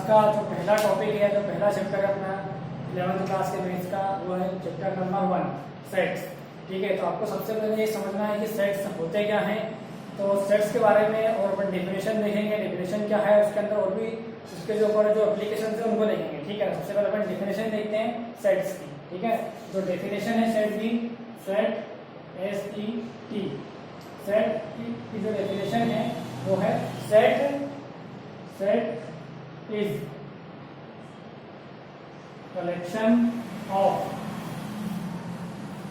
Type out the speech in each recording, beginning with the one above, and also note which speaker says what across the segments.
Speaker 1: का जो पहला टॉपिक है, जो पहला चैप्टर है अपना 11th क्लास के मैथ्स का, वो है चैप्टर नंबर 1 सेट्स। ठीक है, तो आपको सबसे पहले ये समझना है कि सेट्स होते क्या हैं। तो सेट्स के बारे में और अपन डेफिनेशन देखेंगे, डेफिनेशन क्या है उसके अंदर, और भी उसके जो ऊपर जो एप्लीकेशन है उनको देखेंगे। ठीक है, सबसे पहले अपन डेफिनेशन देखते हैं सेट्स की। ठीक है, जो डेफिनेशन है सेट की, सेट SET, सेट की जो डेफिनेशन है वो है set is collection of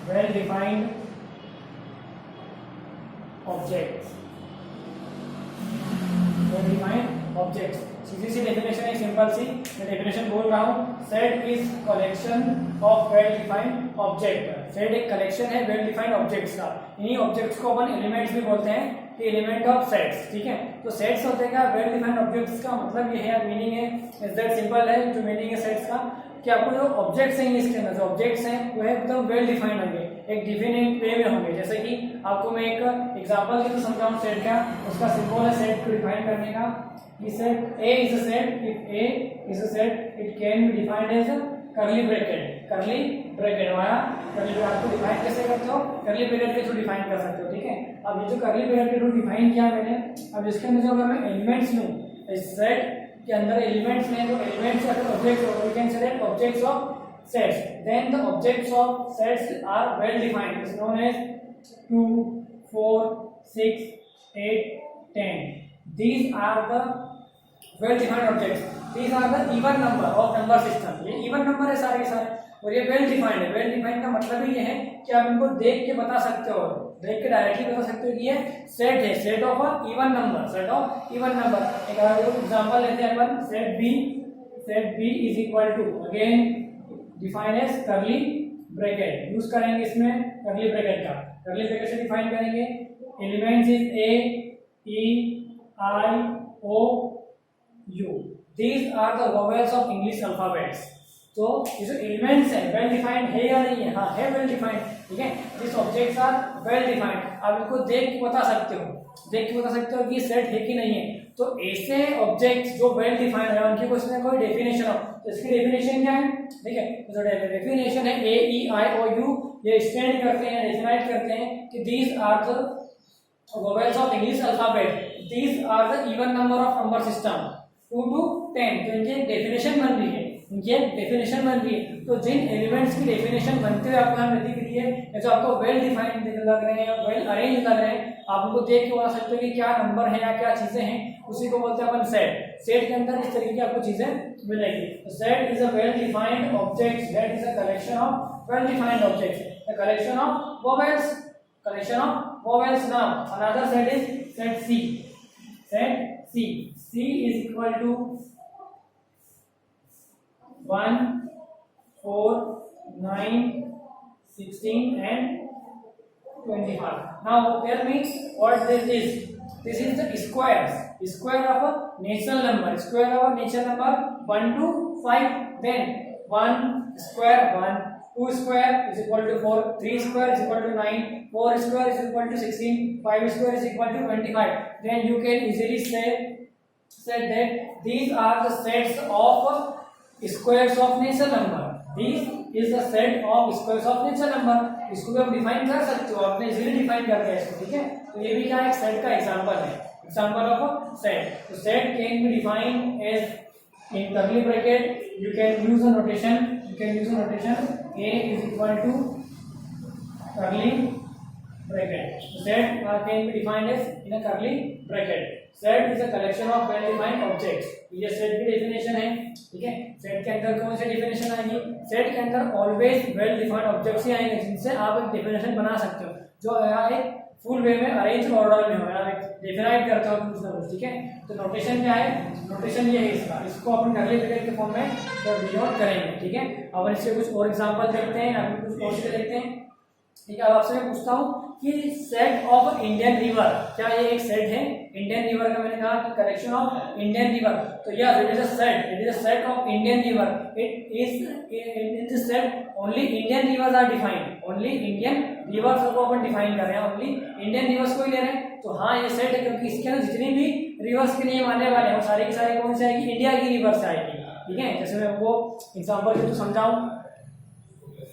Speaker 1: well defined objects, well defined objects। सीधी सी डेफिनेशन है, सिंपल सी। मैं डेफिनेशन बोल रहा हूँ, set is collection of well defined object. Set एक कलेक्शन है वेल डिफाइंड ऑब्जेक्ट्स का। इन्हीं ऑब्जेक्ट्स को अपन एलिमेंट्स भी बोलते हैं कि एलिमेंट ऑफ सेट्स। ठीक है, तो सेट्स होते हैं वेल डिफाइंड ऑब्जेक्ट्स का मतलब ये है, मीनिंग है इज दैट सिंपल है। जो मीनिंग है सेट्स का कि आपको जो ऑब्जेक्ट्स हैं इसके अंदर, जो ऑब्जेक्ट्स हैं वो है एकदम वेल डिफाइंड होंगे, एक डिफिनेट वे में होंगे। जैसे कि आपको मैं एक एग्जांपल देकर समझाऊं सेट का, उसका सिंबल है सेट को डिफाइन करने का। Set A is a set, if A is a set, it can be defined as a curly bracket। curly bracket हमारा curly bracket आपको डिफाइन कैसे करते हो, curly bracket के थ्रू डिफाइन कर सकते हो। ठीक है, अब ये जो curly bracket के थ्रू डिफाइन किया मैंने, अब इसके अंदर जो अगर मैं एलिमेंट्स लूं, इस सेट के अंदर एलिमेंट्स में, तो एलिमेंट्स अगर ऑब्जेक्ट्स हो, we can say that objects of sets, then the objects of sets are well defined, is known as 2 4 6 8 10। these are the well defined objects, these are the even number of number system। ये even number है सारे के सारे, और ये well defined है। well defined का मतलब ही ये है कि आप इनको देख के बता सकते हो, देख के डायरेक्टली बता सकते हो कि ये सेट है, set of even number, set of even number. एक एग्जांपल लेते हैं अपन, set B is equal to, again define as curly bracket, use करेंगे इसमें कर्ली ब्रैकेट का, कर्ली ब्रैकेट से डिफाइन करेंगे। Elements is A E I O U, these are the vowels of English alphabets। तो ये जो एलिमेंट्स हैं well defined है या नहीं है? हाँ है, वेल डिफाइंड। ठीक है, this objects are well defined. आप इनको देख के बता सकते हो, देख के बता सकते हो कि सेट है कि नहीं है। तो ऐसे ऑब्जेक्ट्स जो वेल डिफाइंड है उनकी कोई डेफिनेशन हो, तो इसकी डेफिनेशन क्या है? ठीक है, तो जो डेफिनेशन है A E I O U, ये स्टैंड करते हैं, डेफिनाइट करते हैं कि these are the vowels of English alphabet, these are the even number of number system 2 to 10। तो इनकी डेफिनेशन बन रही है, इनकी डेफिनेशन बन रही है। तो जिन एलिमेंट्स की डेफिनेशन बनते हुए आपको यहाँ दिख रही है, जो आपको वेल डिफाइंड लग रहे हैं, वेल अरेंज लग रहे हैं, आप उनको देख के बता सकते हो कि क्या नंबर है या क्या चीजें हैं, उसी को बोलते हैं अपन सेट। सेट के अंदर इस तरीके की आपको चीजें मिलेगी। Set is a well defined object, that is a collection of well defined objects, the collection of vowels, collection of vowels। now another set is set C, set C is equal to 1 4 9 16 and 25। now tell me what this is the square of a natural number, square of a natural number 1 to 5, then 1 square 1, 2 square is equal to 4, 3 square is equal to 9, 4 square is equal to 16, 5 square is equal to 25। then you can easily say that these are the sets of squares of natural number, this is the set of squares of natural number। इसको भी आप define कर सकते हो, आपने easily define कर दिया इसको। ठीक है, तो ये भी क्या एक सेट का एग्जांपल है, एग्जांपल ऑफ अ सेट। तो set can be defined as in curly bracket, you can use a notation, A is equal to curly bracket। set can be defined as in a curly bracket। set is a collection of well defined objects। ये set की definition है। ठीक है, set के अंदर कौन सी definition आएगी? set के अंदर ऑलवेज वेल डिफाइंड ऑब्जेक्ट्स ही आएंगे जिनसे आप एक डेफिनेशन बना सकते हो, जो यहाँ एक फुल वे में अरेंज ऑर्डर में हो, या डेफिनाइट करते हो कुछ ना कुछ। ठीक है, तो नोटेशन क्या है? नोटेशन ये है इसका, इसको अपन कर्ली ब्रैकेट के फॉर्म में डिनोट करेंगे। ठीक है, अब इससे कुछ और एग्जांपल देखते हैं, अभी कुछ क्वेश्चन देखते हैं। ठीक है, अब आपसे मैं पूछता हूँ कि सेट ऑफ इंडियन रिवर, क्या ये एक सेट है? इंडियन रिवर का मैंने कहा कि कलेक्शन ऑफ इंडियन रिवर, तो yes it is a set of Indian river. It is in this set only Indian rivers are defined, only Indian rivers को अपन डिफाइन कर रहे हैं, ओनली इंडियन रिवर्स को ही ले रहे हैं, तो हाँ ये सेट है, क्योंकि इसके अंदर जितनी भी रिवर्स के नियम आने वाले हैं वो सारे के सारे कौन से आएगी, इंडिया की रिवर्स आएगी। ठीक है, जैसे मैं आपको एग्जाम्पल से तो समझाऊं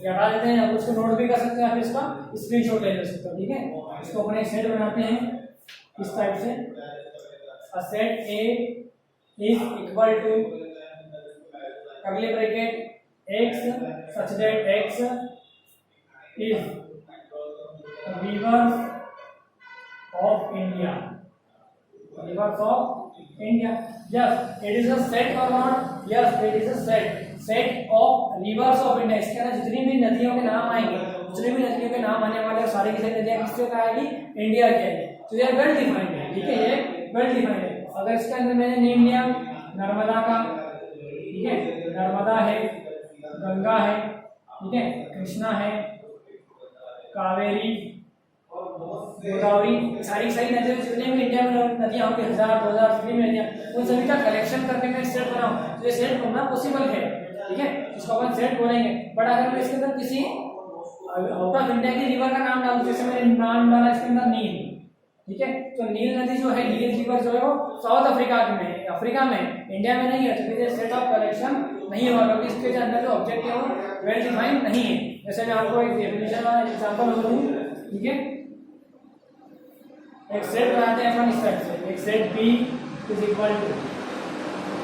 Speaker 1: या हटा देते हैं, उसको नोट भी कर सकते हैं, फिर इसका स्क्रीनशॉट ले सकते हो। ठीक है, इसको अपने सेट बनाते हैं इस टाइप से, a set A is equal to curly bracket x such that x is reverse of India, reverse of India. Yes, it is a set or not? Yes, it is a set of reverse of India. इसके अंदर जितनी भी नदियों के नाम आएंगे, जितनी भी नदियों के नाम आने वाले सारी की सारी नदियाँ किससे आएगी, इंडिया के आएगी। तो ये वेल डिफाइंड है। ठीक है, ये वेल डिफाइंड है। अगर इसके अंदर मैंने नेम लिया नर्मदा का, ठीक है, नर्मदा है, गंगा है, ठीक है, कृष्णा है, कावेरी, गोदावरी, सारी नदियाँ जितने भी इंडिया में नदियाँ होंगी 1000-2000 जितनी भी नदियाँ, उन सभी का कलेक्शन करके मैं सेट बनाऊँ, तो ये सेट बनना पॉसिबल है। ठीक है, इसको अपन सेट बोलेंगे। बट अगर मैं इसके अंदर किसी आउट ऑफ इंडिया की रिवर का नाम डालूं, जैसे मैंने नाम डाला इसके अंदर नील, ठीक है, तो नील नदी जो है, नील रिवर जो है वो साउथ अफ्रीका में है, अफ्रीका में, इंडिया में नहीं है, तो फिर सेट ऑफ कलेक्शन नहीं होगा, क्योंकि इसके अंदर जो ऑब्जेक्ट है वो वेल डिफाइंड नहीं है। जैसे मैं आपको एक डेफिनेशन वाला एग्जांपल दूं, ठीक है, एक सेट बनाते हैं अपन इस टाइप से, एक set B is equal to,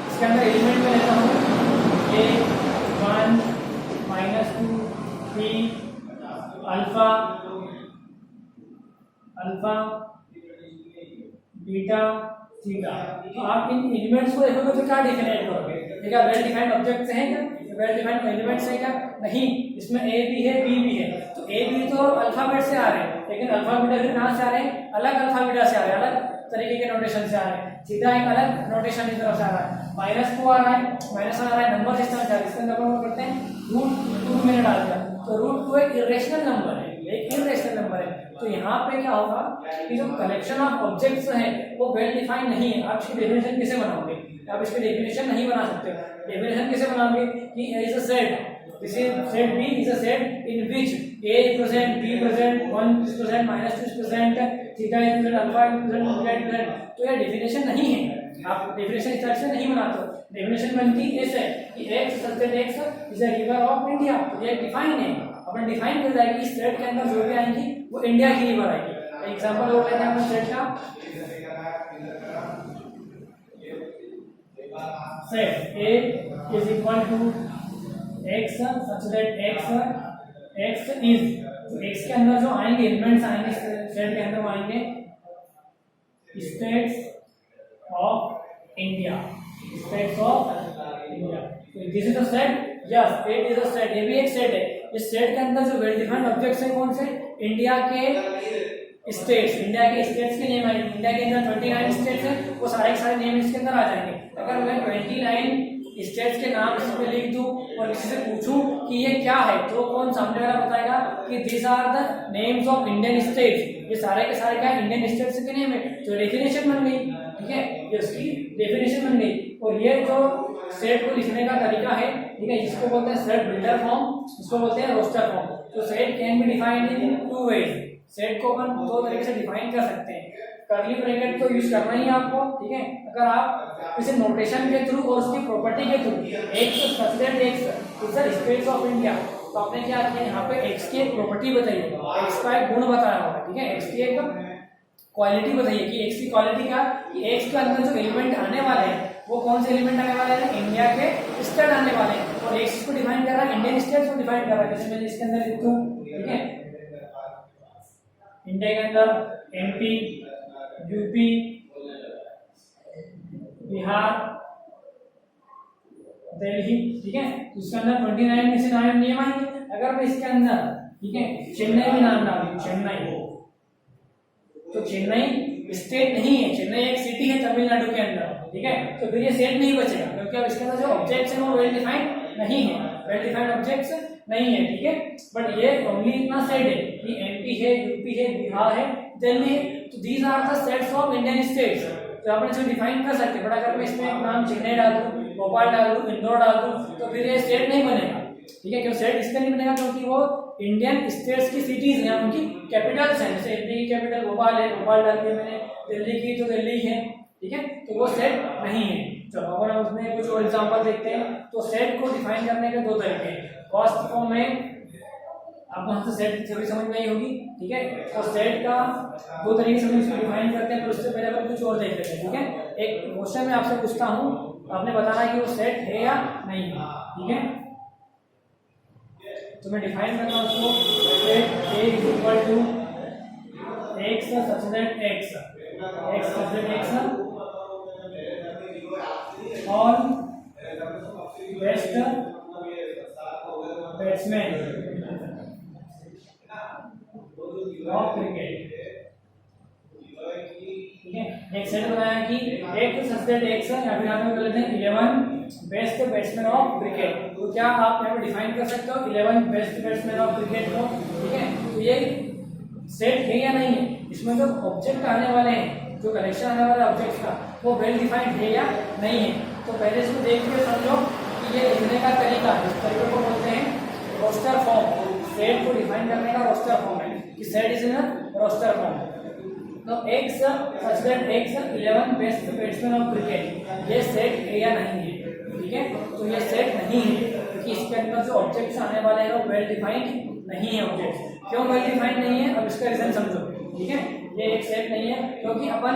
Speaker 1: इसके अंदर एलिमेंट में लेता हूँ ए 1 -2 3 अल्फा बीटा थीटा। तो आप इन एलिमेंट्स को देखोगे तो क्या डिफाइन करोगे, ठीक है, वेल डिफाइंड ऑब्जेक्ट्स हैं क्या, वेल डिफाइंड एलिमेंट्स हैं क्या, नहीं, इसमें ए भी है बी भी है। तो ए बी तो अल्फाबेट से आ रहे हैं, लेकिन अल्फाबेट भी कहाँ से आ रहे हैं, अलग अल्फाबेटा से आ रहे हैं, अलग तरीके के नोटेशन से आ रहे हैं। थीटा एक अलग नोटेशन की तरफ से आ रहा है, -2 आ रहा है, माइनस आ रहा है, नंबर सिस्टम से आ रहा है। इसके अंदर हम करते हैं √2 मैंने डाल दिया, तो √2 एक इरेशनल नंबर है, एक इरेशनल नंबर है। तो यहाँ पे क्या होगा कि जो कलेक्शन ऑफ ऑब्जेक्ट्स हैं वो वेल डिफाइंड नहीं है। आप इसकी डेफिनेशन कैसे बनाओगे, आप इसकी डेफिनेशन नहीं बना सकते। डेफिनेशन कैसे बनाओगे कि A is a set, this is set B is a set in which A is present, B present, 1 is present, -2 is present, theta is present, alpha is present, beta is present। तो ये definition नहीं है, आप definition इस तरह से नहीं बनाते हो। डेफिनेशन बनती है ऐसे कि x such that x is a river of India, ये डिफाइन है, अपन डिफाइन कर जाएगी। इस सेट के अंदर जो भी आएंगी वो इंडिया की रिवर आएगी। एग्जांपल हो लेते हैं अपन सेट का, set A is equal to x such that x is, तो x के अंदर जो आएंगे एलिमेंट्स आएंगे सेट के अंदर वो आएंगे states of India, states of India. तो this is the set, yes it is a set, ये भी एक सेट है। इस सेट के अंदर जो वेल डिफाइंड ऑब्जेक्ट्स हैं कौन से, इंडिया के स्टेट्स, इंडिया के स्टेट्स के नेम आएंगे। इंडिया के अंदर 29 स्टेट्स हैं, वो सारे के सारे नेम इसके अंदर आ जाएंगे। अगर मैं 29 स्टेट्स के नाम इसमें लिख दूं और किसी से पूछूं कि ये क्या है, तो कौन सामने वाला बताएगा कि this are the names of Indian states, ये सारे के सारे क्या इंडियन स्टेट्स के नेम है। तो डेफिनेशन बन गई, ठीक है, ये उसकी डेफिनेशन बन गई। और ये जो सेट को लिखने का तरीका है, ठीक है, इसको बोलते हैं सेट बिल्डर फॉर्म, इसको बोलते हैं रोस्टर फॉर्म। तो set can be defined in 2 ways, set को अपन 2 तरीके से डिफाइन कर सकते हैं। कर्ली ब्रैकेट तो यूज करना ही है आपको, ठीक है, अगर आप इसे नोटेशन के थ्रू और उसकी प्रॉपर्टी के through x such that x is the states of India, तो आपने क्या किया यहाँ पे x की एक प्रॉपर्टी बताई है, x का एक गुण बताया होगा, ठीक है, x की एक क्वालिटी बताइए कि x की क्वालिटी क्या, कि x के अंदर जो एलिमेंट आने वाले हैं वो कौन से एलिमेंट आने वाले हैं, इंडिया के स्टेट आने वाले हैं। और x को डिफाइन कर रहा है, इंडियन स्टेट्स को डिफाइन कर रहा है। जैसे मैं इसके अंदर लिख दूं, ठीक है, इंडिया के अंदर MP, यूपी, बिहार, दिल्ली, ठीक है, तो इसके अंदर 29 में से नाम नियम आएंगे। अगर मैं इसके अंदर, ठीक है, चेन्नई भी नाम डाल दूं, चेन्नई, तो चेन्नई स्टेट नहीं है, चेन्नई एक सिटी है तमिलनाडु के अंदर, ठीक है, तो फिर ये सेट नहीं बचेगा, क्योंकि अब इसके अंदर जो ऑब्जेक्ट्स हैं वो वेल डिफाइंड नहीं है, वेल डिफाइंड ऑब्जेक्ट्स नहीं है, ठीक है। बट ये ओनली इतना सेट है कि एमपी है, यूपी है, बिहार है, दिल्ली है, तो these are the sets of Indian states. तो अपन इसे डिफाइन कर सकते हैं। बट अगर मैं इसमें एक नाम चेन्नई डाल दूं, भोपाल डाल दूं, इंदौर डाल दूं, तो फिर ये सेट नहीं बनेगा, ठीक है, क्यों सेट इसलिए नहीं बनेगा क्योंकि वो इंडियन स्टेट्स की सिटीज हैं, उनकी कैपिटल्स हैं, जैसे दिल्ली की कैपिटल भोपाल है, भोपाल डाल के मैंने, दिल्ली की तो दिल्ली है, ठीक है, तो वो सेट नहीं है। चलो अगर हम उसमें कुछ और एग्जांपल देखते हैं, तो सेट को डिफाइन करने के दो तरीके हैं। फर्स्ट फॉर्म में आपको हमसे सेट थ्योरी समझ में आई होगी, ठीक है, तो सेट का दो तरीके से हम इसको डिफाइन करते हैं, पर उससे पहले अपन कुछ और देख लेते हैं, ठीक है। एक क्वेश्चन मैं आपसे पूछता हूँ, आपने बताना है कि वो सेट है या नहीं है, ठीक है। तो मैं डिफाइन करता हूँ उसको, set A is equal to x such that x such that x और बेस्ट बैट्समैन ऑफ क्रिकेट, ठीक है। एक सेट बनाया कि एक सच दैट x या फिर हम बोल लेते हैं 11 बेस्ट बैट्समैन ऑफ क्रिकेट। तो क्या आप यहाँ पे डिफाइन कर सकते हो 11 बेस्ट बैट्समैन ऑफ क्रिकेट को, ठीक है। तो ये सेट है या नहीं है, इसमें जो ऑब्जेक्ट आने वाले हैं, जो कलेक्शन आने वाला है ऑब्जेक्ट्स का, वो वेल डिफाइंड है या नहीं है। तो पहले इसको देख के समझो कि ये लिखने का तरीका, इस तरीके को बोलते हैं रोस्टर फॉर्म। सेट को डिफाइन करने का रोस्टर फॉर्म है कि set is in roster form. तो x such that x 11 best batsman of cricket, ये सेट है या नहीं है, ठीक है। तो ये सेट नहीं है क्योंकि इसके अंदर जो ऑब्जेक्ट्स आने वाले हैं वो वेल डिफाइंड नहीं है ऑब्जेक्ट्स। क्यों वेल डिफाइंड नहीं है, अब इसका रीजन समझो, ठीक है। ये एक सेट नहीं है क्योंकि अपन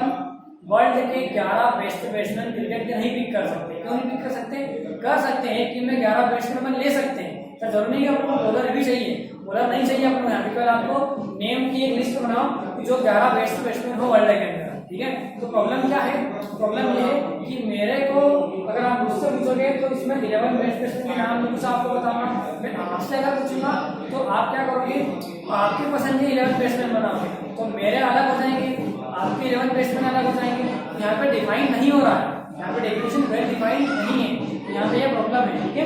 Speaker 1: वर्ल्ड के 11 बेस्ट बैट्समैन क्रिकेट के नहीं पिक कर सकते। क्यों नहीं पिक कर सकते? कर सकते हैं कि में 11 बैट्समैन अपन ले सकते हैं, तो जरूरी नहीं कि आपको बॉलर भी चाहिए, बॉलर नहीं चाहिए आपको। यहाँ पे आपको नेम की एक लिस्ट बनाओ कि जो 11 बेस्ट बैट्समैन हो वर्ल्ड के अंदर, ठीक है। तो प्रॉब्लम क्या है, प्रॉब्लम ये है कि मेरे को अगर आप मुझसे पूछोगे तो इसमें 11 बेस्ट बैट्समैन के नाम कुछ आपको बताऊंगा, मैं आपसे अगर पूछूंगा तो आप क्या करोगे, आपकी पसंद के 11 बैट्समैन बनाओगे, तो मेरे अलग हो जाएंगे, आपके 11 बैट्समैन अलग हो जाएंगे। यहाँ पे डिफाइन नहीं हो रहा है, यहाँ पे डेफिनेशन वेल डिफाइंड नहीं है, यहाँ पे ये प्रॉब्लम है, ठीक है।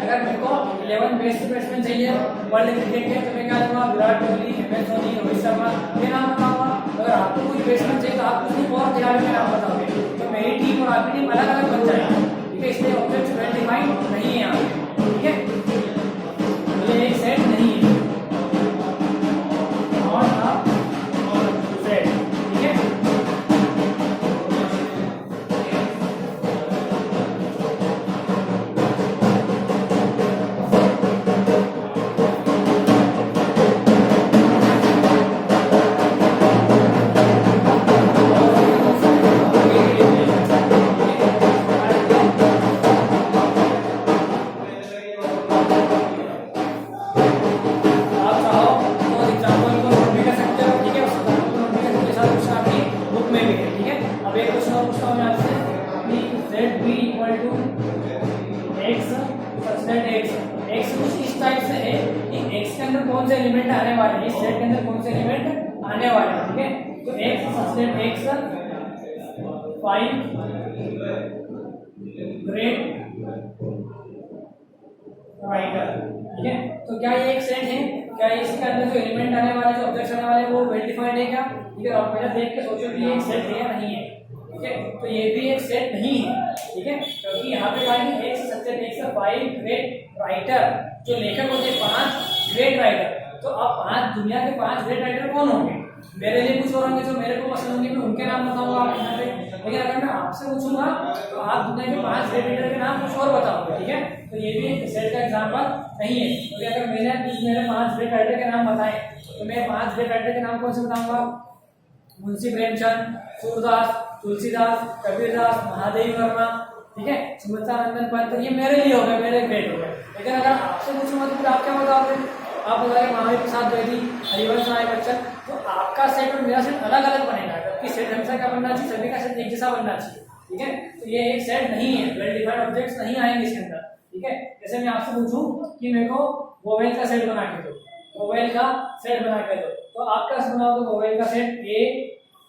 Speaker 1: अगर मेरे को 11 बेस्ट बैट्समैन चाहिए वर्ल्ड क्रिकेट के, तो मैं क्या करूँगा, विराट कोहली, MS धोनी, रोहित शर्मा, ये नाम बताऊंगा। अगर आपको कोई बैट्समैन चाहिए तो आप कुछ नहीं और 11 के नाम बताओगे, तो मेरी टीम और आपकी टीम अलग अलग बन जाएगी, ठीक है। इसलिए ऑब्जेक्ट वेल डिफाइंड नहीं है यहाँ पे, ठीक है। ये एक सेट नहीं है और सेट, ठीक है। कौन से एलिमेंट आने वाले हैं, इस सेट के अंदर कौन से एलिमेंट आने वाले हैं, ठीक है। तो x such that x 5 great writer, ठीक है। तो क्या ये एक सेट है, क्या इसके अंदर जो एलिमेंट आने वाले, जो ऑब्जेक्ट्स आने वाले वो वेल डिफाइंड है क्या, ठीक है। आप पहले देख के सोचो कि ये एक सेट है या नहीं है, ठीक है। तो ये भी एक सेट नहीं है, ठीक है, क्योंकि यहाँ पे क्या है, x such that x 5 great writer, जो लेखक होते हैं 5 ग्रेट राइटर। तो अब 5 दुनिया के 5 ग्रेट राइटर कौन होंगे, मेरे लिए कुछ और होंगे जो मेरे को पसंद होंगे, मैं उनके नाम बताऊंगा आप यहाँ पे। लेकिन अगर मैं आपसे पूछूंगा तो आप दुनिया के 5 ग्रेट राइटर के नाम कुछ और बताओगे, ठीक है। तो ये भी एक सेट का एग्जांपल नहीं है, क्योंकि अगर मेरे 5 ग्रेट राइटर के नाम बताए तो मैं 5 ग्रेट राइटर के नाम कौन से बताऊंगा, मुंशी प्रेमचंद, सूरदास, तुलसीदास, कबीरदास, महादेवी वर्मा, ठीक है, सुमित्रानंदन पंत, ये मेरे लिए हो गए, मेरे ग्रेट हो गए। लेकिन अगर आपसे पूछूंगा तो फिर आप क्या बताओगे, आप बताएंगे महावीर प्रसाद द्विवेदी, हरिवंश राय बच्चन। तो आपका सेट और मेरा सेट अलग अलग बनेगा, जबकि सेट हमेशा क्या बनना चाहिए, सभी का सेट एक जैसा बनना चाहिए, ठीक है। तो ये एक सेट नहीं है, वेल डिफाइंड ऑब्जेक्ट्स नहीं आएंगे इसके अंदर, ठीक है। जैसे मैं आपसे पूछूं कि मेरे को वोवेल का सेट बना के दो, वोवेल का सेट बना के दो, तो आप क्या बनाओगे, वोवेल का सेट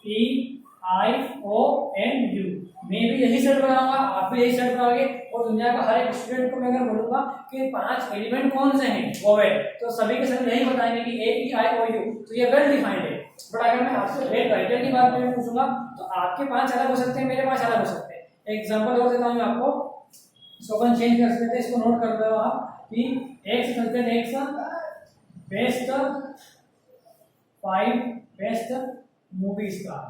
Speaker 1: AEIONU, मैं भी यही सेट बनाऊंगा, आप भी यही सेट बनाओगे। और दुनिया का हर एक स्टूडेंट को मैं अगर बोलूंगा कि 5 एलिमेंट कौन से हैं वोवेल, तो सभी के सभी यही बताएंगे कि AEIOU, तो ये वेल डिफाइंड है। बट अगर मैं आपसे ग्रेट राइटर की बात में पूछूंगा तो आपके 5 अलग हो सकते हैं, मेरे 5 अलग हो सकते हैं। एग्जांपल और देता हूं मैं आपको, सो अपन चेंज कर सकते हैं, इसको नोट कर दो आप कि x such that x best 5 best movie star,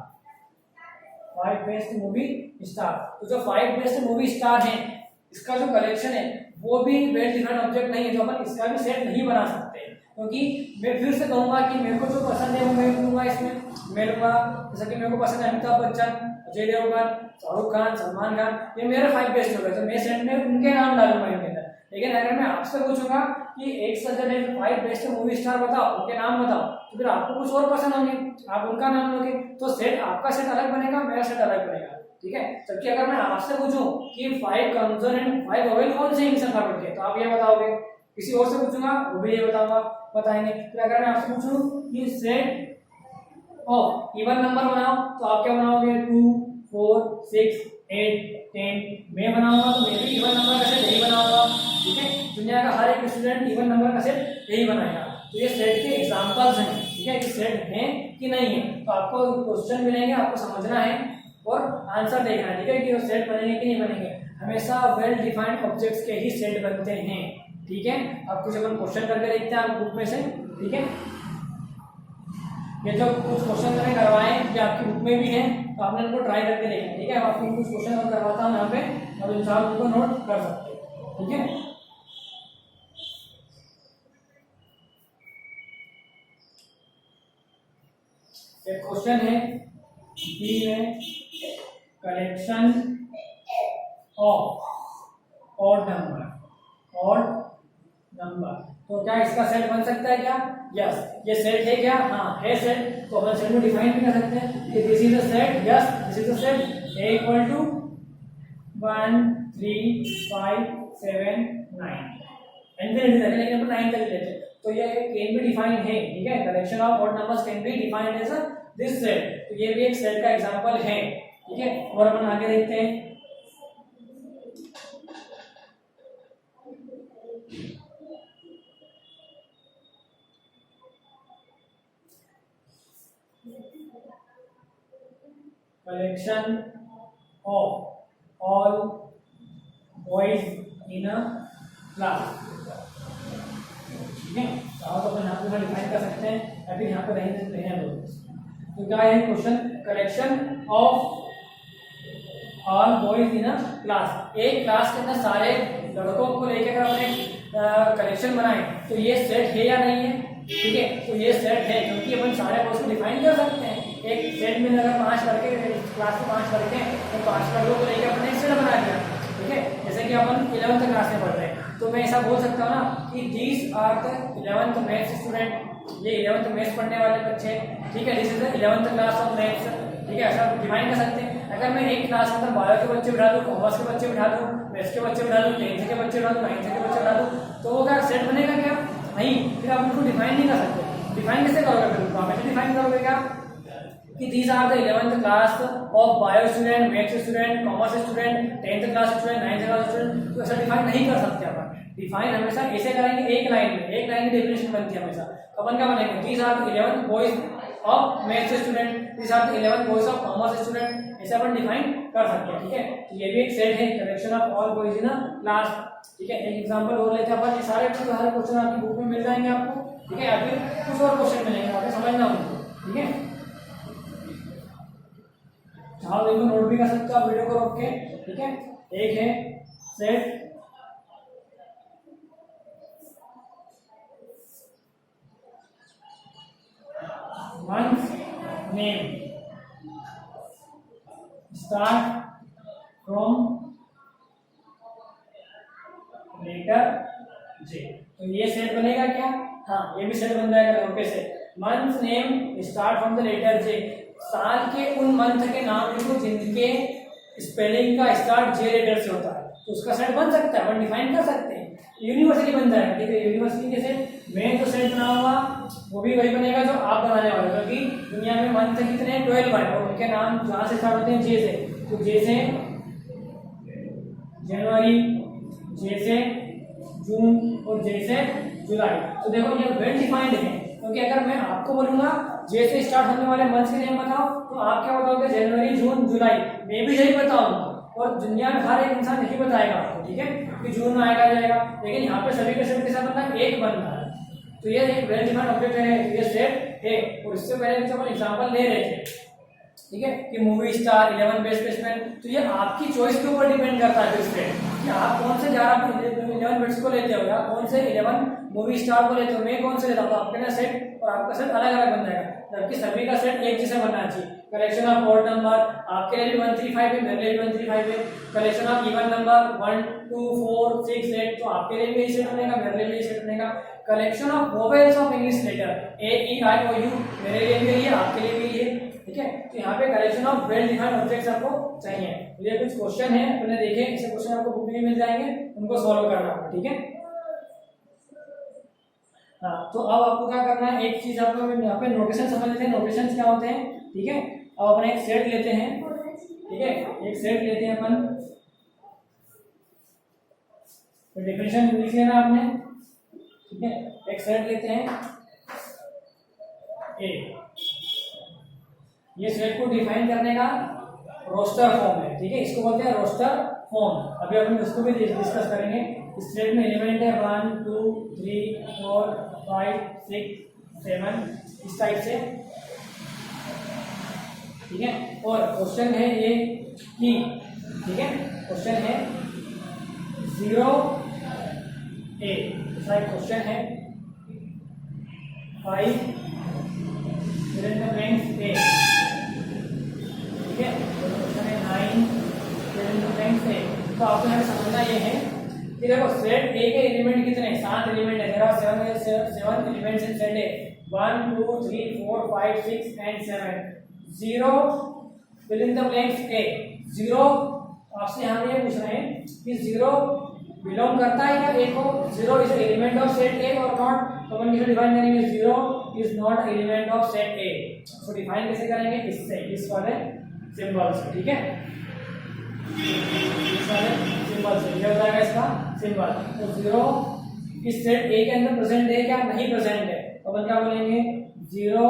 Speaker 1: 5 best movie star. तो जो 5 बेस्ट मूवी स्टार हैं इसका जो कलेक्शन है वो भी वेल डिफाइंड ऑब्जेक्ट नहीं है, तो अपन इसका भी सेट नहीं बना सकते, क्योंकि मैं फिर से कहूंगा कि मेरे को जो पसंद है वो मैं लूंगा, इसमें मैं लूंगा। जैसा कि मेरे को पसंद है अमिताभ बच्चन, अजय देवगन, शाहरुख खान, सलमान खान, ये मेरे 5 बेस्ट हो गए, तो मैं सेट में उनके नाम डालूंगा इनके अंदर। लेकिन अगर मैं आपसे पूछूंगा कि एक सजेशन 5 बेस्ट मूवी स्टार बताओ, उनके नाम बताओ, तो फिर आपको कुछ और पसंद होंगे, आप उनका नाम लोगे, तो सेट आपका सेट अलग बनेगा, मेरा सेट अलग बनेगा, ठीक है। जबकि अगर मैं आपसे पूछूं कि 5 कंसोनेंट 5 वोवेल कौन से इंग्लिश अल्फाबेट के, तो आप ये बताओगे। किसी और से पूछूंगा वो भी ये बताएंगे। फिर अगर मैं आपसे पूछूं कि सेट ऑफ इवन नंबर बनाओ, तो आप क्या बनाओगे, 2 4 6 8 10। मैं बनाऊंगा तो मैं भी इवन नंबर का सेट यही बनाऊंगा, ठीक है। दुनिया का हर एक स्टूडेंट इवन नंबर का सेट यही बनाएगा। तो ये सेट के एग्जांपल्स हैं, ठीक है, कि सेट है कि नहीं है। तो आपको क्वेश्चन मिलेंगे, आपको समझना है और आंसर देखना है, ठीक है, कि वो सेट बनेंगे कि नहीं बनेंगे। हमेशा वेल डिफाइंड ऑब्जेक्ट्स के ही सेट बनते हैं, ठीक है। अब कुछ अपन क्वेश्चन करके देखते हैं आप बुक में से, ठीक है। ये जो कुछ क्वेश्चन मैंने करवाए ये आपकी बुक में भी हैं, तो आपने इनको ट्राई करके देखना है, ठीक है। आपको कुछ क्वेश्चन और करवाता हूँ यहाँ पे, और इंसान उनको नोट कर सकते हैं, ठीक है। एक क्वेश्चन है बी में, कलेक्शन ऑफ ऑड नंबर, तो क्या इसका सेट बन सकता है क्या? यस, ये सेट है क्या? हाँ है सेट। तो अपन सेट में डिफाइन भी कर सकते हैं कि this is a set, yes this is a set, A equal to 1 3 5 7 9 infinity तक, लेकिन अपन 9 तक लेते हैं। तो ये कैन बी डिफाइंड है, ठीक है। Collection of odd numbers can be defined as this set, तो ये भी एक सेट का एग्जांपल है, ठीक है। और अपन आगे देखते हैं, collection of all boys in a class, ठीक है। तो अपन यहाँ पे डिफाइन कर सकते हैं, अभी यहाँ पे रहने दो। तो क्या है question, collection of all boys in a class, एक क्लास के अंदर सारे लड़कों को लेकर अगर अपने कलेक्शन बनाए तो ये सेट है या नहीं है, ठीक है। तो ये सेट है, क्योंकि अपन सारे बॉयज को डिफाइन कर सकते हैं। एक सेट में अगर 5 लड़के, क्लास में 5 लड़के हैं, तो 5 लड़कों को लेकर अपने एक सेट बना दिया, ठीक है। जैसे कि अपन 11th क्लास में पढ़ रहे हैं, तो मैं ऐसा बोल सकता हूँ ना कि these are the 11th maths student, ये 11th मैथ्स पढ़ने वाले बच्चे, ठीक है। This is the 11th class of maths, ठीक है, ऐसा डिफाइन कर सकते हैं। अगर मैं एक क्लास के अंदर बायो के बच्चे बिठा दूं, कॉमर्स के बच्चे बिठा दूं, मैथ्स के बच्चे बिठा दूं, 10th के बच्चे बिठा दूं, 9th के बच्चे बिठा दूं, तो वो क्या सेट बनेगा क्या? नहीं, फिर आप उनको डिफाइन नहीं कर सकते। डिफाइन कैसे करोगे? फिर आप ऐसे डिफाइन करोगे क्या कि these are the 11th class of bio student, maths student, commerce student, 10th class student, 9th class student, तो ऐसा डिफाइन नहीं कर सकते अपन। डिफाइन हमेशा ऐसे करेंगे, एक लाइन में, एक लाइन की डेफिनेशन बनती है हमेशा। अपन क्या बनेगा, these are the 11th boys of maths student, these are the 11th boys of commerce student, ऐसे अपन डिफाइन कर सकते हैं, ठीक है। तो ये भी एक सेट है, collection of all boys in a class, ठीक है। एक एग्जांपल और लेते हैं अपन, ये सारे क्वेश्चन आपकी बुक में मिल जाएंगे आपको, ठीक है। अभी कुछ और क्वेश्चन मिलेंगे, आपको समझना होगा, ठीक है। हाँ देखो, नोट भी कर सकते हो आप वीडियो को रोक के, ठीक है। एक है set one's name start from letter J, तो ये सेट बनेगा क्या? हाँ ये भी सेट बन जाएगा। ओके से month name start from the letter J, साल के उन मंथ के नाम लिखो जिनके स्पेलिंग का स्टार्ट जे लेटर से होता है, तो उसका सेट बन सकता है, अपन डिफाइन कर सकते हैं। यूनिवर्सली बन जाएगा, ठीक है। यूनिवर्सली के सेट मैं जो सेट बनाऊंगा वो भी वही बनेगा जो आप बनाने वाले हो, क्योंकि दुनिया में मंथ कितने 12 है और उनके नाम जहाँ से स्टार्ट होते हैं जे से, तो जे से जनवरी, जे से जून और जे से जुलाई। तो देखो ये वेल डिफाइंड है, क्योंकि अगर मैं आपको बोलूंगा जे से स्टार्ट होने वाले मंथ के नेम बताओ, तो आप क्या बताओगे? जनवरी, जून, जुलाई। मैं भी यही बताऊंगा और दुनिया में हर एक इंसान यही बताएगा आपको, ठीक है, कि जून में आएगा जाएगा। लेकिन यहाँ पे सभी के सभी के साथ मतलब एक बन रहा है, तो ये एक वेल डिफाइंड ऑब्जेक्ट है, ये सेट है। और इससे पहले जो अपन एग्जांपल ले रहे थे, ठीक है, कि मूवी स्टार, 11 बेस्ट बेसमैन, तो ये आपकी चॉइस के ऊपर डिपेंड करता है फिर से कि आप कौन से 11 बेट्स को लेते हो या कौन से 11 मूवी स्टार को लेते हो। मैं कौन से लेता हूँ, तो आपके ना सेट और आपका सेट अलग अलग बन जाएगा, जबकि सभी का सेट एक जैसा बनना चाहिए। कलेक्शन ऑफ ऑड नंबर आपके लिए भी 135 है, मेरे लिए भी 135 है। कलेक्शन ऑफ इवन नंबर 1 2 4 6 8, तो आपके लिए भी यही सेट बनेगा, मेरे लिए भी यही सेट बनेगा। Collection of vowels of English letter A E I O U, मेरे लिए भी यही है, आपके लिए भी यही है, ठीक है। तो यहाँ पे collection of well defined objects आपको चाहिए। तो ये कुछ क्वेश्चन है, अपने देखें, ऐसे क्वेश्चन आपको बुक में मिल जाएंगे, उनको सॉल्व करना होगा, ठीक है। हाँ, तो अब आपको क्या करना है, एक चीज आपको यहाँ पे नोटेशन समझ लेते हैं, नोटेशन क्या होते हैं, ठीक है। अब अपन एक सेट लेते हैं, ठीक है, एक सेट लेते हैं अपन, तो डेफिनेशन लिख लेना आपने, ठीक है। एक सेट लेते हैं ए, ये सेट को डिफाइन करने का रोस्टर फॉर्म है, ठीक है, इसको बोलते हैं रोस्टर फॉर्म। अभी अपन इसको भी डिस्कस करेंगे। इस सेट में एलिमेंट है 1 2 3 4 5 6 7 इस टाइप से, ठीक है। और क्वेश्चन है ये कि, ठीक है, क्वेश्चन है 0 ए, ऐसा एक क्वेश्चन है 5 फिर द ब्लैंक्स ए, ठीक है, क्वेश्चन है 9 फिर द ब्लैंक्स ए। तो आपको यहाँ समझना ये है कि देखो सेट ए के एलिमेंट कितने हैं, 7 एलिमेंट है, there are 7 elements in set A, 1 2 3 4 5 6 and 7। 0 fill in the blanks A, 0 आपसे यहाँ ये पूछ रहे हैं कि 0 बिलोंग करता है क्या ए को, 0 is element of set A और नॉट। तो अपन किसे डिफाइन करेंगे, 0 is not element of set ए। तो डिफाइन कैसे करेंगे, इससे, इस वाले सिंबल से, ठीक है, इस वाले सिंबल से, ये हो जाएगा इसका सिंबल। तो 0 इस सेट ए के अंदर प्रेजेंट है क्या, नहीं प्रेजेंट है, तो अपन क्या बोलेंगे, 0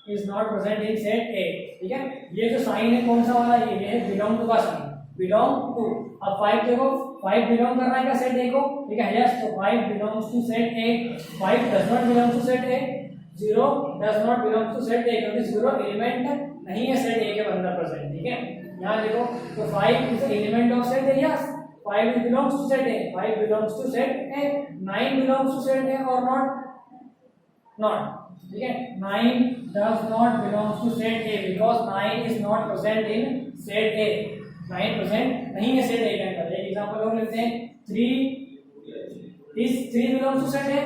Speaker 1: is not present in set ए, ठीक है। ये जो साइन है कौन सा वाला, ये है बिलोंग टू का साइन, बिलोंग टू। अब 5 देखो, 5 बिलोंग कर रहा है क्या सेट ए को, ठीक है, यस। तो 5 belongs to set A, 5 does not belong to set A, 0 does not belong to set A, क्योंकि 0 एलिमेंट नहीं है सेट ए के अंदर प्रेजेंट, ठीक है। यहाँ देखो, तो 5 is element of set A, yes, 5 belongs to set A, 5 belongs to set A, 9 belongs to set A और नॉट, नॉट, ठीक है। 9 does not belongs to set A because 9 is not present in set A, 9 present नहीं है set A के अंदर। एक example और लेते हैं, 3 is 3 belongs to set A,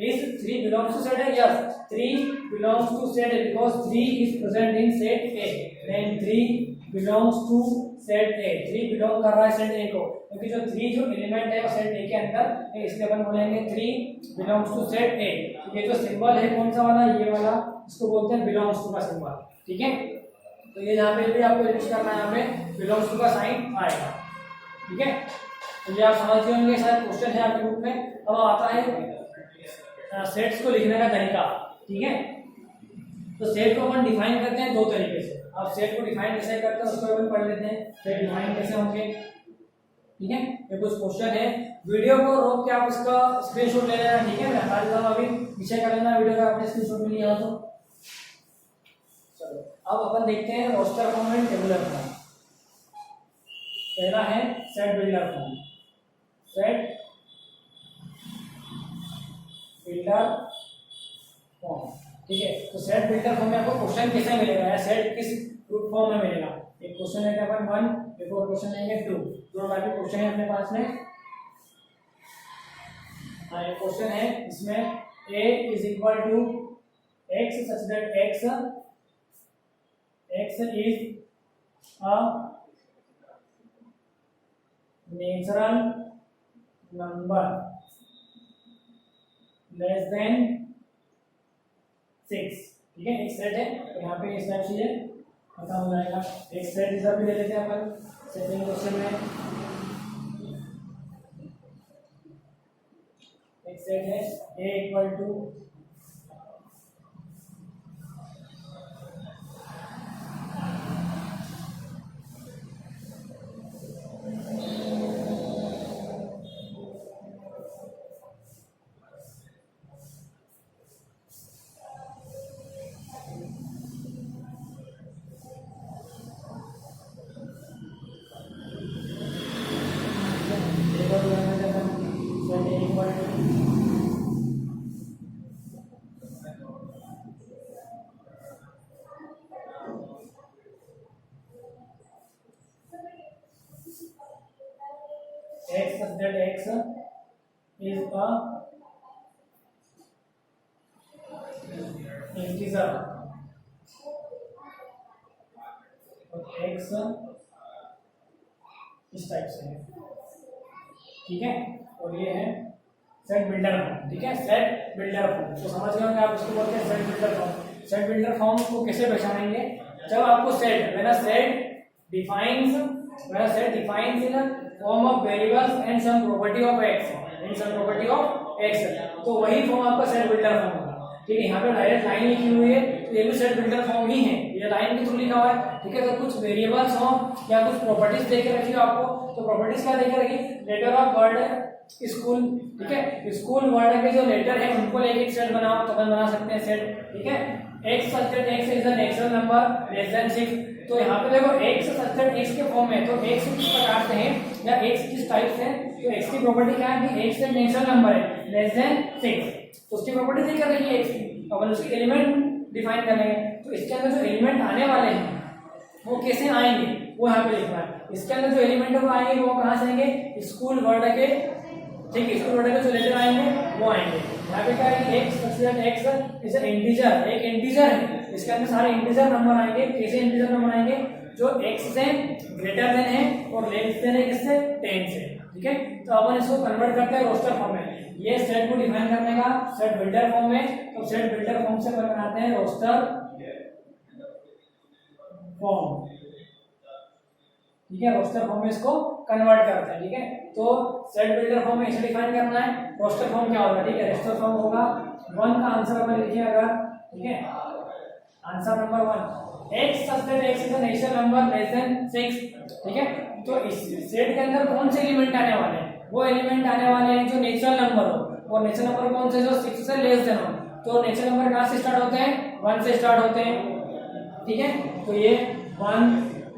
Speaker 1: is 3 belongs to set A, yes, 3 belongs to set A because 3 is present in set A, then 3 belongs to set A, 3 belong कर रहा है set A को, क्योंकि जो 3 जो एलिमेंट है वो set A के अंदर है, इसलिए अपन बोलेंगे 3 belongs to set A। ये जो सिंबल है कौन सा वाला, ये वाला, इसको बोलते हैं बिलोंग्स टू का सिंबल, ठीक है। तो ये जहाँ पे भी आपको यूज करना है, यहाँ पे बिलोंग्स टू का साइन आएगा, ठीक है। तो ये आप समझते होंगे, शायद क्वेश्चन है आपके बुक में। अब आता है सेट्स को लिखने का तरीका, ठीक है। तो सेट को अपन डिफाइन करते हैं दो तरीके से। आप सेट को डिफाइन कैसे करते हैं उसको अपन पढ़ लेते हैं, सेट डिफाइन कैसे होंगे, ठीक है। ये कुछ क्वेश्चन है, वीडियो को रोक के आप इसका स्क्रीनशॉट ले लेना, ठीक है। मैं हटा देता हूँ, अभी पीछे कर लेना वीडियो का, आपने स्क्रीनशॉट में लिया तो। चलो अब अपन देखते हैं roster form and tabular form. पहला है set builder form, set builder form, ठीक है। तो सेट बिल्डर फॉर्म में आपको क्वेश्चन कैसे मिलेगा या सेट किस ग्रुप फॉर्म में मिलेगा। एक क्वेश्चन है अपन 1, एक और क्वेश्चन है 2, दो टाइप के क्वेश्चन है अपने पास में। हाँ, एक क्वेश्चन है इसमें a is equal to x such that x is a natural number less than 6, ठीक है। एक सेट है, तो यहाँ पे इस टाइप से खत्म हो जाएगा। एक सेट इधर भी ले लेते हैं अपन सेकंड क्वेश्चन में। एक सेट है a equal to x such that x is a integer और x इस टाइप से है, ठीक है। और ये है सेट बिल्डर फॉर्म, ठीक है, सेट बिल्डर फॉर्म। तो समझ गए होंगे आप इसको बोलते हैं set builder form. Set builder form को कैसे पहचानेंगे, जब आपको set when a set defines in a form of variables and sum property of x, तो वही फॉर्म आपका सेट बिल्डर फॉर्म होगा, ठीक है। यहाँ पे डायरेक्ट लाइन लिखी हुई है तो ये भी सेट बिल्डर फॉर्म ही है, ये लाइन के थ्रू लिखा हुआ है, ठीक है। तो कुछ वेरिएबल्स हो या कुछ प्रॉपर्टीज देके रखी हो आपको, तो प्रॉपर्टीज क्या देके रखी, लेटर ऑफ वर्ड स्कूल, ठीक है। स्कूल वर्ड के जो लेटर है उनको लेके एक सेट बनाओ तो अपन बना सकते हैं सेट, ठीक है। x such that x is a natural number less than 6, तो यहाँ पे देखो x such that x के फॉर्म में, तो x किस प्रकार से है या x किस टाइप से है, तो x की प्रॉपर्टी क्या है कि x एक नेचुरल नंबर है लेस देन 6, तो उसकी प्रॉपर्टी देख रही है x की, अपन उसके एलिमेंट डिफाइन कर लेंगे। तो इसके अंदर जो एलिमेंट आने वाले हैं वो कैसे आएंगे वो यहाँ पे लिखना है। इसके अंदर जो एलिमेंट वो आएंगे वो कहाँ से आएंगे, स्कूल वर्ड के, ठीक है, स्कूल वर्ड के जो लेटर आएंगे वो आएंगे। यहाँ पे क्या है x इज एन इंटीजर, एक इंटीजर है, इसके अंदर सारे इंटीजर नंबर आएंगे। कैसे इंटीजर नंबर आएंगे, जो x से ग्रेटर देन है और लेस देन है किससे, 10 से, ठीक है। तो अपन इसको कन्वर्ट करते हैं रोस्टर फॉर्म में, ये सेट को डिफाइन करने का सेट बिल्डर फॉर्म में, तो सेट बिल्डर फॉर्म से बनाते हैं रोस्टर फॉर्म, ठीक है। रोस्टर फॉर्म में इसको कन्वर्ट करते हैं, ठीक है। तो सेट बिल्डर फॉर्म में इसे डिफाइन करना है, रोस्टर फॉर्म क्या होगा, ठीक है। रोस्टर फॉर्म होगा 1 का आंसर अपन लिखिए अगर, ठीक है, answer number 1 x such that x is a natural number less than 6, ठीक है। तो इस सेट के अंदर कौन से एलिमेंट आने वाले हैं, वो एलिमेंट आने वाले हैं जो नेचुरल नंबर हो, और नेचुरल नंबर कौन से, जो 6 से लेस देन हो। तो नेचुरल नंबर कहाँ से स्टार्ट होते हैं, 1 से स्टार्ट होते हैं, ठीक है। तो ये 1,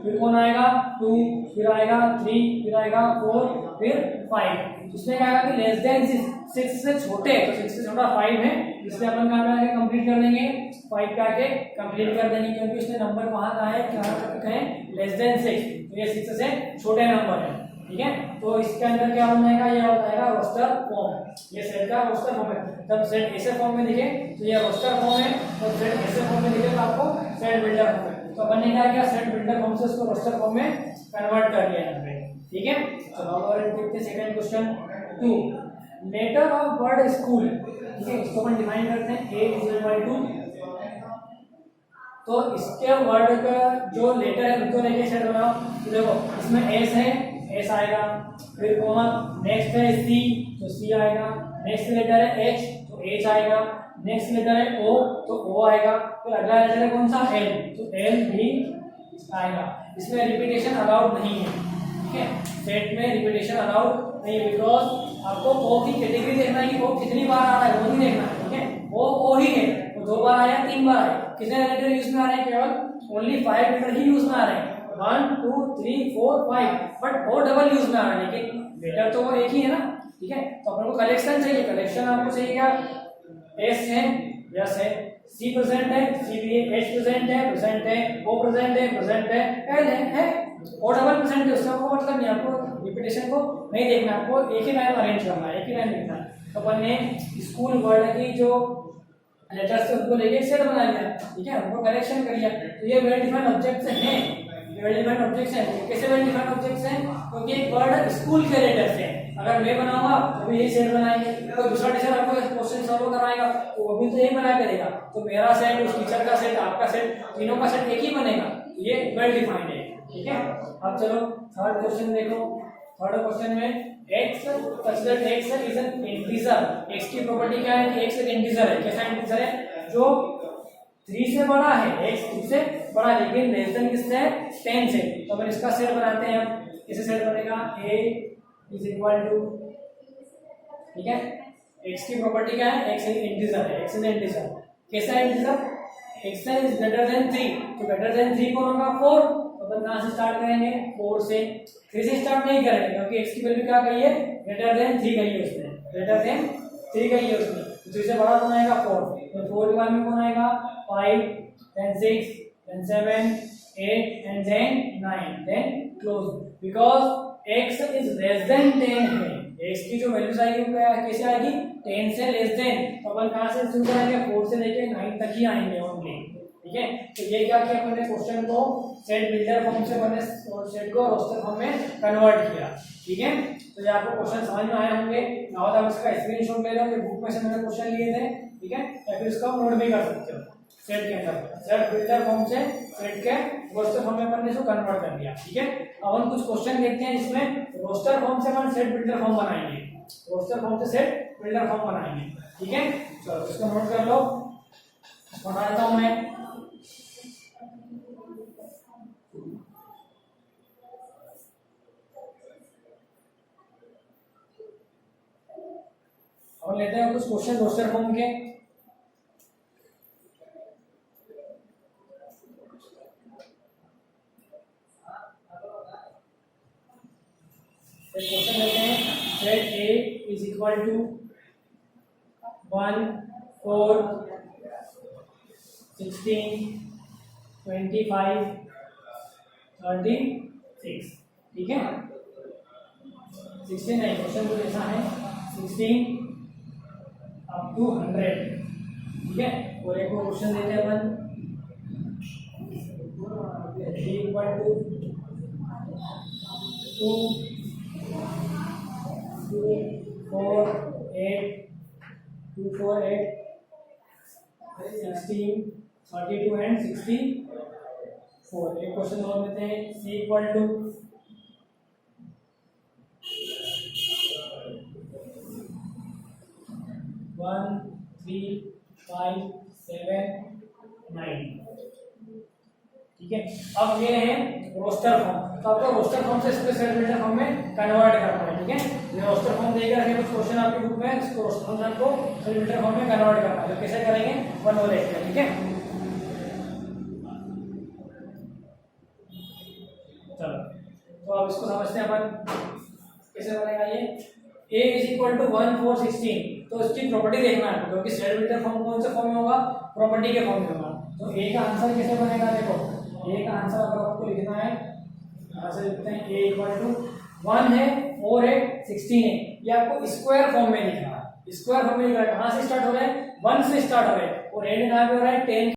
Speaker 1: फिर कौन आएगा 2, फिर आएगा 3, फिर आएगा 4, फिर 5। उसमें क्या आएगा कि लेस देन 6 से छोटे, तो 6 से छोटा 5 है, इसलिए अपन कहाँ पे आके कंप्लीट कर देंगे, 5 पे आके कंप्लीट कर देंगे, क्योंकि उसने नंबर कहाँ का है, कहाँ तक का है, लेस देन 6, तो ये 6 से छोटे नंबर है, ठीक है। तो इसके अंदर क्या हो जाएगा, ये हो जाएगा रोस्टर फॉर्म, ये सेट का रोस्टर फॉर्म है। जब सेट ऐसे फॉर्म में दिखे तो ये रोस्टर फॉर्म है, और सेट ऐसे फॉर्म में दिखे तो आपको सेट बिल्डर फॉर्म है। तो अपन ने क्या किया, सेट बिल्डर फॉर्म से उसको रोस्टर फॉर्म में कन्वर्ट कर लिया यहाँ पे, ठीक है। चलो और देखते हैं second question 2, letter of word school, ठीक है। इसको अपन डिफाइन करते हैं a इज इक्वल टू, तो इसके वर्ड का जो लेटर है उनको लेके सेट बनाओ। तो देखो इसमें s है, s आएगा, फिर कॉमा, नेक्स्ट है c, तो c आएगा, नेक्स्ट लेटर है h, तो h आएगा, नेक्स्ट लेटर है o, तो o आएगा, फिर अगला लेटर है कौन सा, l, तो l भी आएगा। इसमें रिपीटेशन अलाउड नहीं है, ठीक है, सेट में रिपीटेशन अलाउड नहीं है, बिकॉज आपको o की कैटेगरी देखना है कि o कितनी बार आ रहा है, वो नहीं देखना है, ठीक है। o ही है, वो 2 बार आया, 3 बार आया, कितने लेटर यूज में आ रहे हैं, केवल ओनली 5 लेटर ही यूज में आ रहे हैं, 1 2 3 4 5, बट o डबल यूज में आ रहा है, लेकिन लेटर तो वो एक ही है ना, ठीक है। तो अपन को कलेक्शन चाहिए, कलेक्शन आपको चाहिए क्या, s है, यस है, c प्रेजेंट है, c भी है, h प्रेजेंट है, o प्रेजेंट है, l है, o डबल प्रेजेंट है, उसका कोई मतलब नहीं, आपको रिपीटेशन को नहीं देखना, आपको एक ही लाइन अरेंज करना है, एक ही लाइन लिखना है। तो अपन ने स्कूल वर्ड की जो लेटर्स से उनको लेके सेट बना लिया, ठीक है, उनको करेक्शन कर लिया। तो ये वेल डिफाइंड ऑब्जेक्ट्स हैं, वेल डिफाइंड ऑब्जेक्ट्स हैं। कैसे वेल डिफाइंड ऑब्जेक्ट्स हैं, क्योंकि एक वर्ड स्कूल के लेटर्स हैं, अगर मैं बनाऊंगा तो भी यही सेट बनाएंगे, तो दूसरा टीचर आपको क्वेश्चन सॉल्व कराएगा तो वो भी तो यही बना करेगा, तो मेरा सेट, उस टीचर का सेट, आपका सेट, तीनों का सेट एक ही बनेगा, ये वेल डिफाइंड है, ठीक है। अब चलो थर्ड क्वेश्चन देखो। थर्ड क्वेश्चन में x such that x is an integer, x की प्रॉपर्टी क्या है कि x एक इंटीजर है। कैसा इंटीजर है, जो 3 से बड़ा है, x 3 से बड़ा है, लेकिन लेस देन किससे है, 10 से। तो अपन इसका सेट बनाते हैं, कैसे सेट बनेगा, a इज इक्वल टू, ठीक है, x की प्रॉपर्टी क्या है, x एक इंटीजर है, x इज इंटीजर। कैसा integer, x is greater than 3, तो ग्रेटर देन 3 कौन होगा, 4। तो अपन कहां से स्टार्ट करेंगे, 4 से, 3 से स्टार्ट नहीं करेंगे, क्योंकि x की वैल्यू क्या कही है, ग्रेटर देन 3 कही है उसने, ग्रेटर देन 3 कही है उसने, तो 3 से बड़ा कौन आएगा, 4, तो 4 के बाद में कौन आएगा, 5, then 6, then 7, 8 and then 9, then close, because x is less than 10 है, x की जो वैल्यूज आएगी वो क्या कैसे आएगी, 10 से लेस देन, तो अपन कहां से शुरू करेंगे, 4 से लेके 9 तक ही आएंगे ओनली, ठीक है। तो ये क्या किया अपन ने, क्वेश्चन को सेट बिल्डर फॉर्म से अपन ने सेट को रोस्टर फॉर्म में कन्वर्ट किया, ठीक है। तो ये आपको क्वेश्चन समझ में आए होंगे, ना तो आप इसका स्क्रीनशॉट ले लो, ये बुक में से मैंने क्वेश्चन लिए थे, ठीक है, या फिर इसका नोट भी कर सकते हो। सेट के अंदर सेट बिल्डर फॉर्म से सेट के रोस्टर फॉर्म में अपन ने इसको कन्वर्ट कर दिया, ठीक है। अब हम कुछ क्वेश्चन देखते हैं जिसमें रोस्टर फॉर्म से अपन सेट बिल्डर फॉर्म बनाएंगे, रोस्टर फॉर्म से सेट बिल्डर फॉर्म बनाएंगे, ठीक है। चलो इसको नोट कर लो, बना देता हूं मैं। और लेते हैं कुछ क्वेश्चन रोस्टर फॉर्म के। क्वेश्चन लेते हैं, set A is equal to 1 4 16 25 36, ठीक है। 16 नहीं, क्वेश्चन तो ऐसा है 16 अप टू 100, ठीक है। और एक क्वेश्चन देते हैं अपन, इक्वल टू 2 4 8 2 4 8 16 32 एंड 64। एक क्वेश्चन और लेते हैं, C इक्वल टू 1 3 5 7 9, ठीक है। अब ये है रोस्टर फॉर्म, तो आपको रोस्टर फॉर्म से इसको सेट बिल्डर फॉर्म में कन्वर्ट करना है, ठीक है। ये रोस्टर फॉर्म देकर रखे कुछ क्वेश्चन आपकी बुक में, इसको रोस्टर फॉर्म को सेट बिल्डर फॉर्म में कन्वर्ट करना है, तो कैसे करेंगे वन वो देखते हैं, ठीक है। चलो तो अब इसको समझते हैं अपन कैसे बनेगा ये। A इज इक्वल टू 1 4 16, तो इसकी प्रॉपर्टी देखना है, क्योंकि सेट बिल्डर फॉर्म कौन से फॉर्म में होगा, प्रॉपर्टी के फॉर्म में होगा। तो A का आंसर कैसे बनेगा, देखो A का आंसर अगर आपको लिखना है, यहाँ से लिखते हैं A इक्वल टू 1 है 4 है 16 है, ये आपको स्क्वायर फॉर्म में लिखना है, स्क्वायर फॉर्म में लिखना है। कहाँ से स्टार्ट हो रहा है, 1 से स्टार्ट हो रहा है, और एंड कहाँ पे हो रहा है 10